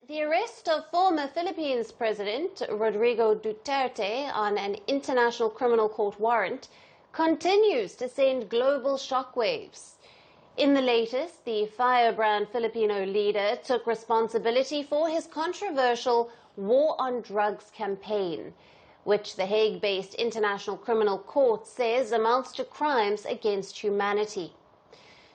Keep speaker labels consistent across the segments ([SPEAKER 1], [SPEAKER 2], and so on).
[SPEAKER 1] The arrest of former Philippines President Rodrigo Duterte on an international criminal court warrant continues to send global shockwaves. In the latest, the firebrand Filipino leader took responsibility for his controversial war on drugs campaign, which the Hague-based International Criminal Court says amounts to crimes against humanity.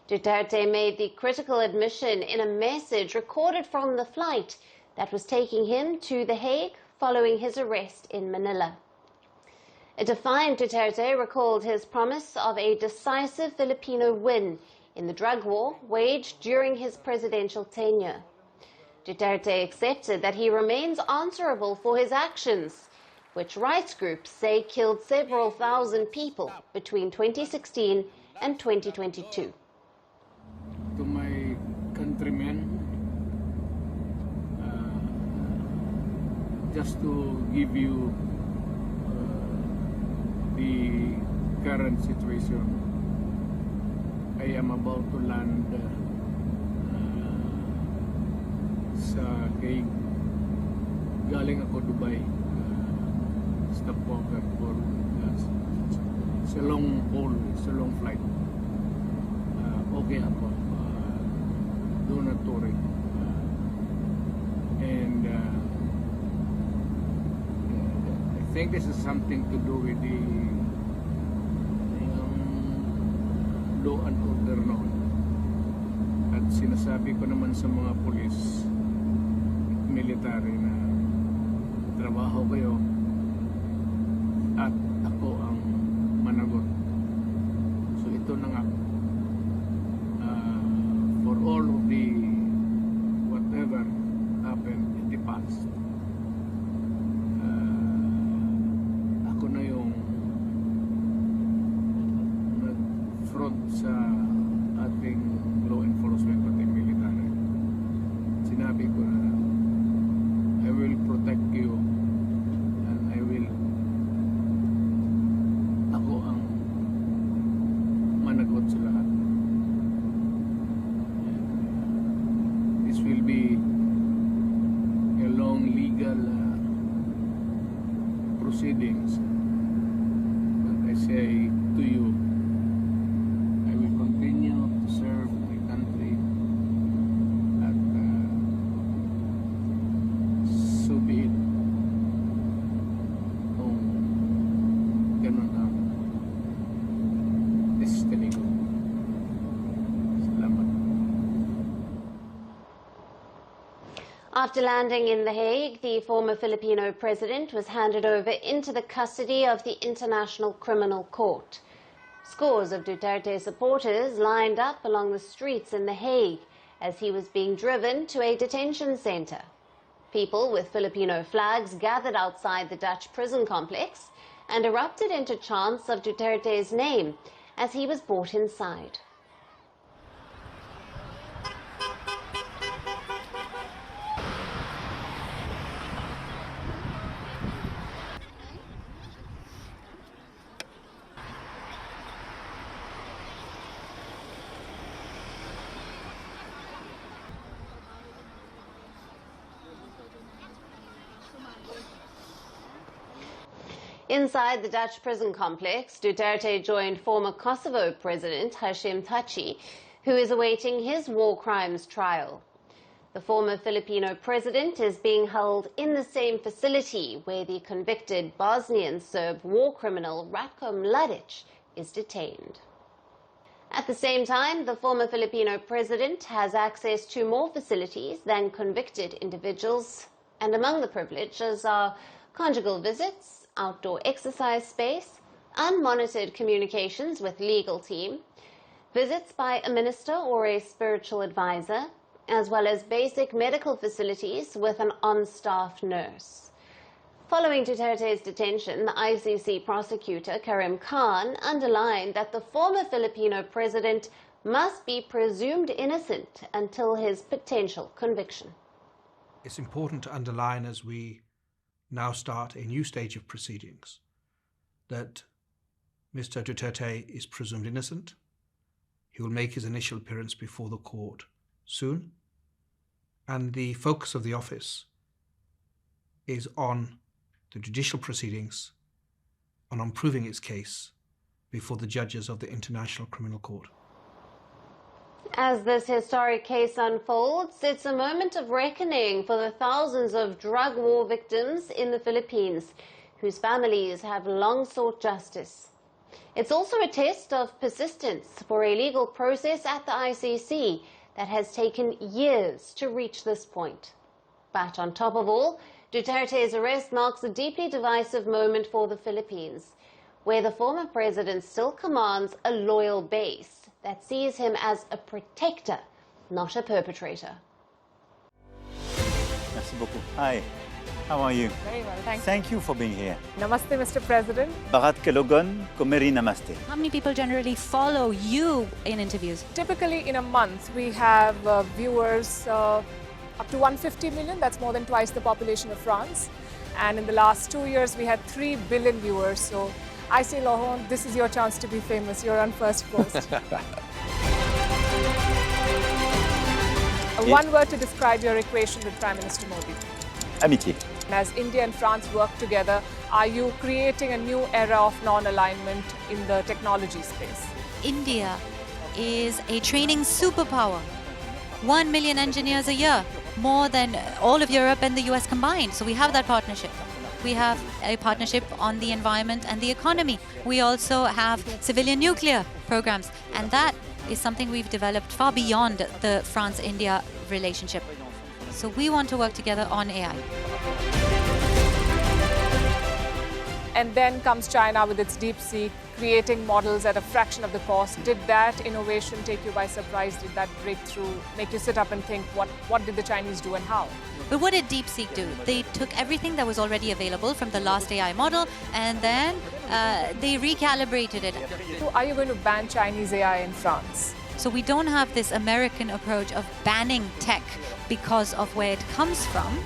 [SPEAKER 1] Duterte made the critical admission in a message recorded from the flight that was taking him to The Hague following his arrest in Manila. A defiant Duterte recalled his promise of a decisive Filipino win in the drug war waged during his presidential tenure. Duterte accepted that he remains answerable for his actions, which rights groups say killed several thousand people between 2016 and 2022.
[SPEAKER 2] To my countrymen, just to give you the current situation, I am about to land sa Hague. Galing ako Dubai, stopover for it's a long haul, it's a long flight. Okay ako. Do not worry. And I think this is something to do with the law and order noon. At sinasabi ko naman sa mga pulis at military na trabaho kayo at ako ang managot. So ito na nga. For all of the whatever happened in the past, ako na yung nag-front sa ating law enforcement at military. Sinabi ko na I will protect you and ako ang managot sa lahat. Will be a long legal proceedings, but I say to you, I will continue to serve my country at so be it. Ganun ang destiny ko. Salamat.
[SPEAKER 1] After landing in The Hague, the former Filipino president was handed over into the custody of the International Criminal Court. Scores of Duterte supporters lined up along the streets in The Hague as he was being driven to a detention center. People with Filipino flags gathered outside the Dutch prison complex and erupted into chants of Duterte's name as he was brought inside. Inside the Dutch prison complex, Duterte joined former Kosovo President Hashim Thaçi, who is awaiting his war crimes trial. The former Filipino president is being held in the same facility where the convicted Bosnian Serb war criminal Ratko Mladic is detained. At the same time, the former Filipino president has access to more facilities than convicted individuals, and among the privileges are conjugal visits, outdoor exercise space, unmonitored communications with legal team, visits by a minister or a spiritual advisor, as well as basic medical facilities with an on-staff nurse. Following Duterte's detention, the ICC prosecutor Karim Khan underlined that the former Filipino president must be presumed innocent until his potential conviction.
[SPEAKER 3] It's important to underline as we now start a new stage of proceedings that Mr. Duterte is presumed innocent. He will make his initial appearance before the court soon, And the focus of the office is on the judicial proceedings, on proving its case before the judges of the International Criminal Court.
[SPEAKER 1] As this historic case unfolds, it's a moment of reckoning for the thousands of drug war victims in the Philippines, whose families have long sought justice. It's also a test of persistence for a legal process at the ICC that has taken years to reach this point. But on top of all, Duterte's arrest marks a deeply divisive moment for the Philippines, where the former president still commands a loyal base that sees him as a protector, not a perpetrator.
[SPEAKER 4] Merci beaucoup. Hi, how are you?
[SPEAKER 5] Very well, thank you.
[SPEAKER 4] Thank you for being here.
[SPEAKER 5] Namaste, Mr. President.
[SPEAKER 4] Barat Kelogon, Komeri Namaste.
[SPEAKER 6] How many people generally follow you in interviews?
[SPEAKER 5] Typically in a month, we have viewers up to 150 million. That's more than twice the population of France. And in the last 2 years, we had 3 billion viewers. So I say, Laurent, this is your chance to be famous. You're on Firstpost. One word to describe your equation with Prime Minister Modi.
[SPEAKER 4] Amitié.
[SPEAKER 5] As India and France work together, are you creating a new era of non-alignment in the technology space?
[SPEAKER 6] India is a training superpower. 1 million engineers a year, more than all of Europe and the US combined. So we have that partnership. We have a partnership on the environment and the economy. We also have civilian nuclear programs, and that is something we've developed far beyond the France-India relationship. So we want to work together on AI.
[SPEAKER 5] And then comes China with its DeepSeek, creating models at a fraction of the cost. Did that innovation take you by surprise? Did that breakthrough make you sit up and think, what did the Chinese do and how?
[SPEAKER 6] But what did DeepSeek do? They took everything that was already available from the last AI model, and then they recalibrated it.
[SPEAKER 5] So are you going to ban Chinese AI in France?
[SPEAKER 6] So we don't have this American approach of banning tech because of where it comes from.